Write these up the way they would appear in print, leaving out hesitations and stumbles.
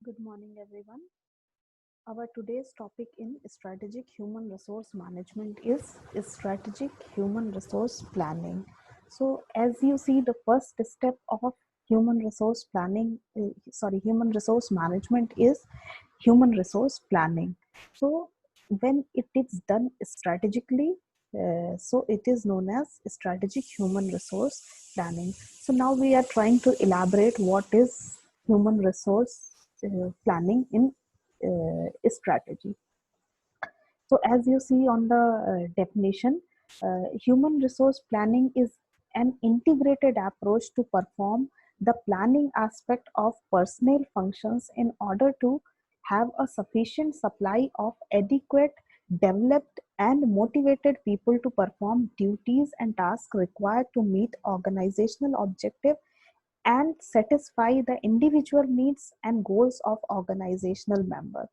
Good morning, everyone. Our today's topic in strategic human resource management is strategic human resource planning. So, as you see, the first step of human resource planning, human resource management is human resource planning. So, when it is done strategically, so it is known as strategic human resource planning. So, now we are trying to elaborate what is human resource planning in strategy. So, as you see on the definition, human resource planning is an integrated approach to perform the planning aspect of personnel functions in order to have a sufficient supply of adequate, developed, and motivated people to perform duties and tasks required to meet organizational objectives and satisfy the individual needs and goals of organizational member.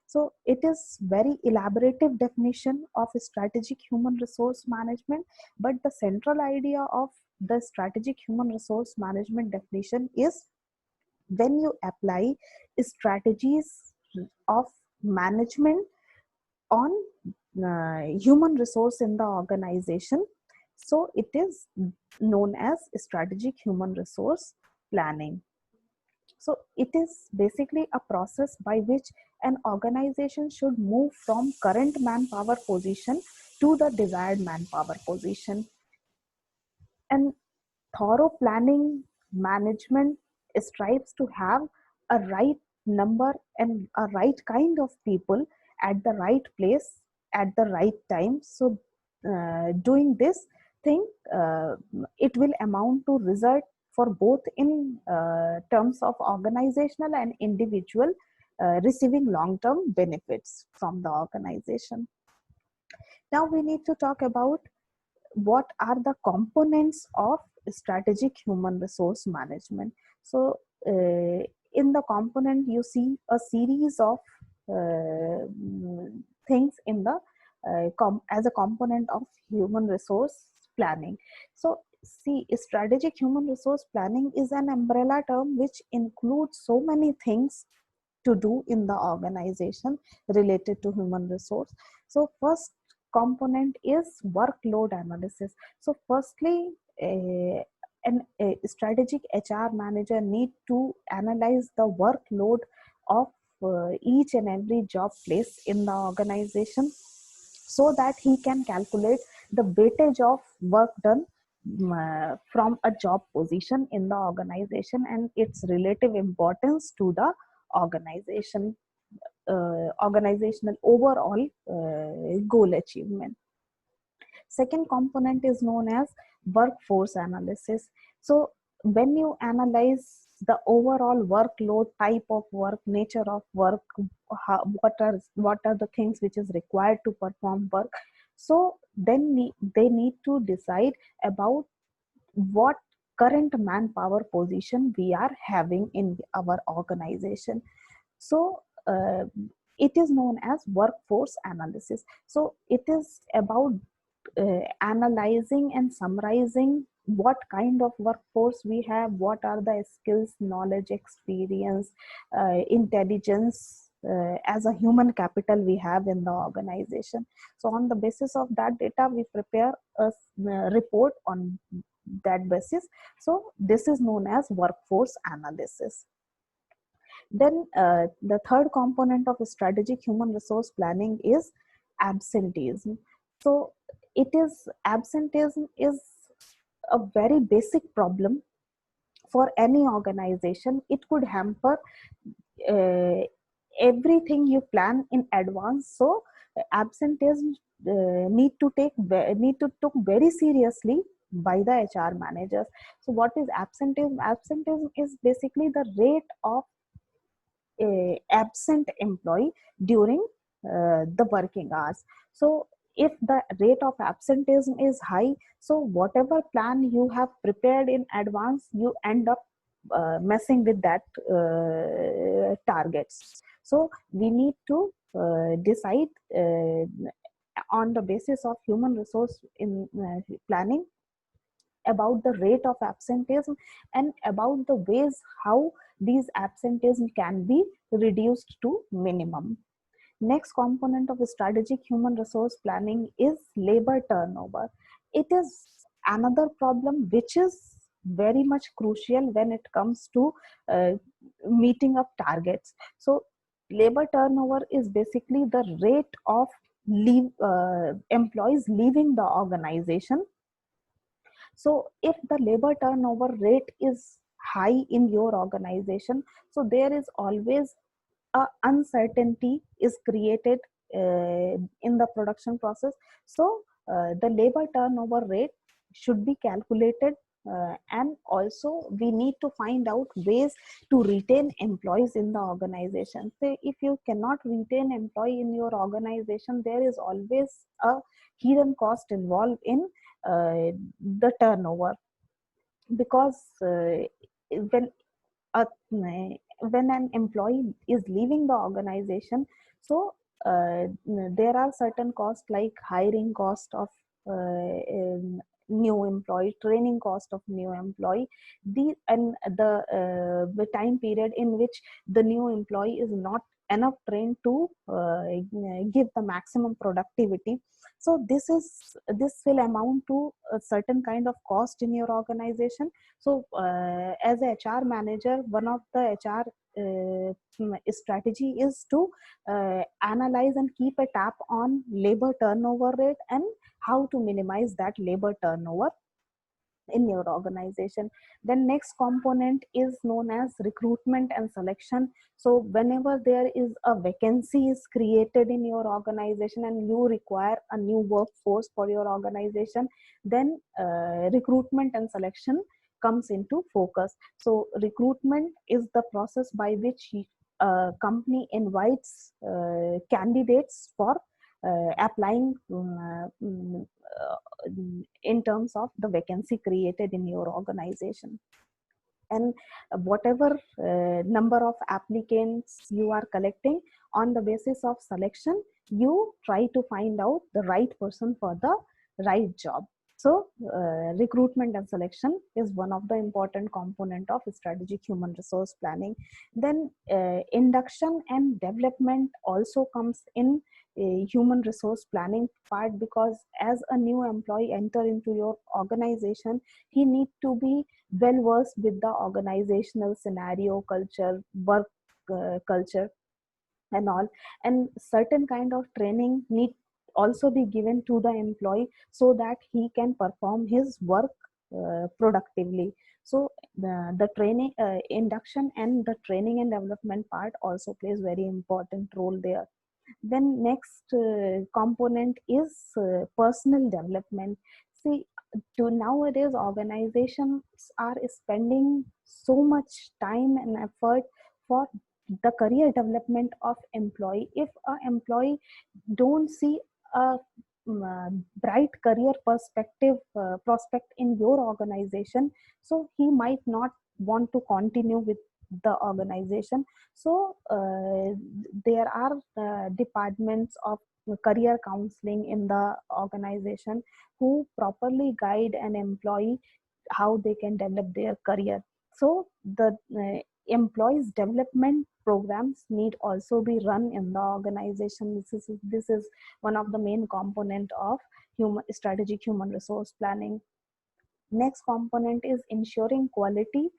So it is very elaborative definition of strategic human resource management, but the central idea of the strategic human resource management definition is when you apply strategies of management on human resource in the organization. So it is known as strategic human resource planning. So it is basically a process by which an organization should move from current manpower position to the desired manpower position. And thorough planning management strives to have a right number and a right kind of people at the right place at the right time. So doing this thing, it will amount to result for both in terms of organizational and individual receiving long term benefits from the organization. Now we need to talk about what are the components of strategic human resource management. So in the component you see a series of things in the as a component of human resource planning. So see, strategic human resource planning is an umbrella term which includes so many things to do in the organization related to human resource. So first component is workload analysis. So firstly, a strategic HR manager need to analyze the workload of each and every job place in the organization so that he can calculate the weightage of work done from a job position in the organization and its relative importance to the organization, organizational overall goal achievement. Second component is known as workforce analysis. So when you analyze the overall workload, type of work, nature of work, what are the things which is required to perform work, so then they need to decide about what current manpower position we are having in our organization. So it is known as workforce analysis. So it is about analyzing and summarizing what kind of workforce we have, what are the skills, knowledge, experience, intelligence as a human capital we have in the organization. So on the basis of that data we prepare a report on that basis. So this is known as workforce analysis. Then the third component of strategic human resource planning is absenteeism. So absenteeism is a very basic problem for any organization. It could hamper uh, everything you plan in advance. So absenteeism need to took very seriously by the HR managers. So what is absenteeism? Absenteeism is basically the rate of a absent employee during the working hours. So if the rate of absenteeism is high, so whatever plan you have prepared in advance, you end up messing with that targets. So we need to decide on the basis of human resource in planning about the rate of absenteeism and about the ways how these absenteeism can be reduced to minimum. Next component of strategic human resource planning is labor turnover. It is another problem which is very much crucial when it comes to uh, meeting up targets. So labor turnover is basically the rate of employees leaving the organization. So if the labor turnover rate is high in your organization, so there is always a uncertainty is created in the production process. So the labor turnover rate should be calculated, and also we need to find out ways to retain employees in the organization. So if you cannot retain employee in your organization, there is always a hidden cost involved in the turnover, because when a, when an employee is leaving the organization, so there are certain costs like hiring cost of new employee, training cost of new employee, and the time period in which the new employee is not enough trained to give the maximum productivity. So this will amount to a certain kind of cost in your organization. So as a HR manager, one of the HR strategy is to analyze and keep a tap on labor turnover rate and how to minimize that labor turnover in your organization. Then next component is known as recruitment and selection. So whenever there is a vacancy is created in your organization and you require a new workforce for your organization, then recruitment and selection comes into focus. So recruitment is the process by which a company invites candidates for applying in terms of the vacancy created in your organization. And whatever number of applicants you are collecting, on the basis of selection, you try to find out the right person for the right job. So recruitment and selection is one of the important component of strategic human resource planning. Then induction and development also comes in a human resource planning part, because as a new employee enter into your organization, he need to be well versed with the organizational scenario, culture, work culture and all, and certain kind of training need also be given to the employee so that he can perform his work productively. So the training induction and the training and development part also plays very important role there. Then next component is personal development. See, to nowadays organizations are spending so much time and effort for the career development of employee. If a employee don't see a bright career perspective prospect in your organization, so he might not want to continue with the organization. So there are departments of career counseling in the organization who properly guide an employee how they can develop their career. So the employees development programs need also be run in the organization. This is one of the main component of strategic human resource planning. Next component is ensuring quality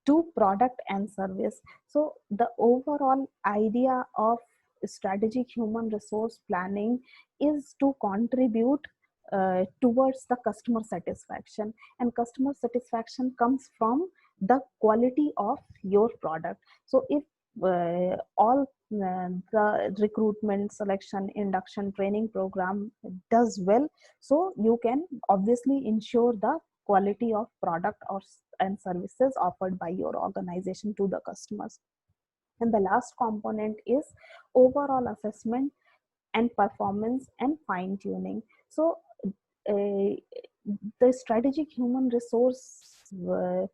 to product and service. So the overall idea of strategic human resource planning is to contribute towards the customer satisfaction, and customer satisfaction comes from the quality of your product. So if all the recruitment, selection, induction, training program does well, so you can obviously ensure the quality of product or and services offered by your organization to the customers. And the last component is overall assessment and performance and fine tuning. So uh, the strategic human resource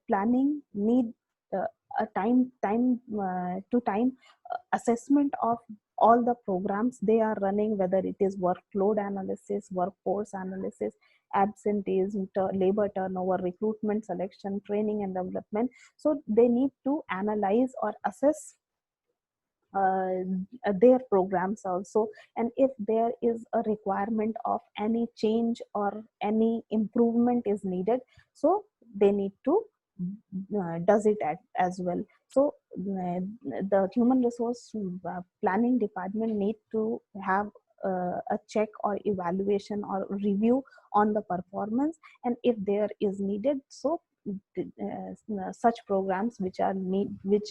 planning need uh, a time to time assessment of all the programs they are running, whether it is workload analysis, workforce analysis, absenteeism, labor turnover, recruitment, selection, training and development. So they need to analyze or assess uh, their programs also, and if there is a requirement of any change or any improvement is needed, so they need to does it as well. So the human resource planning department need to have a check or evaluation or review on the performance, and if there is needed, so such programs which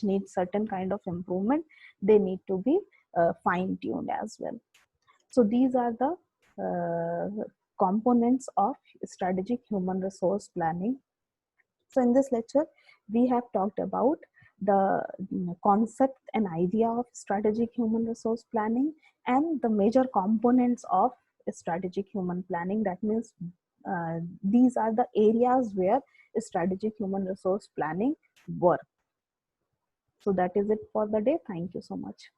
need certain kind of improvement, they need to be fine tuned as well. So these are the components of strategic human resource planning. So in this lecture, we have talked about the concept and idea of strategic human resource planning and the major components of strategic human planning. That means these are the areas where strategic human resource planning work. So that is it for the day. Thank you so much.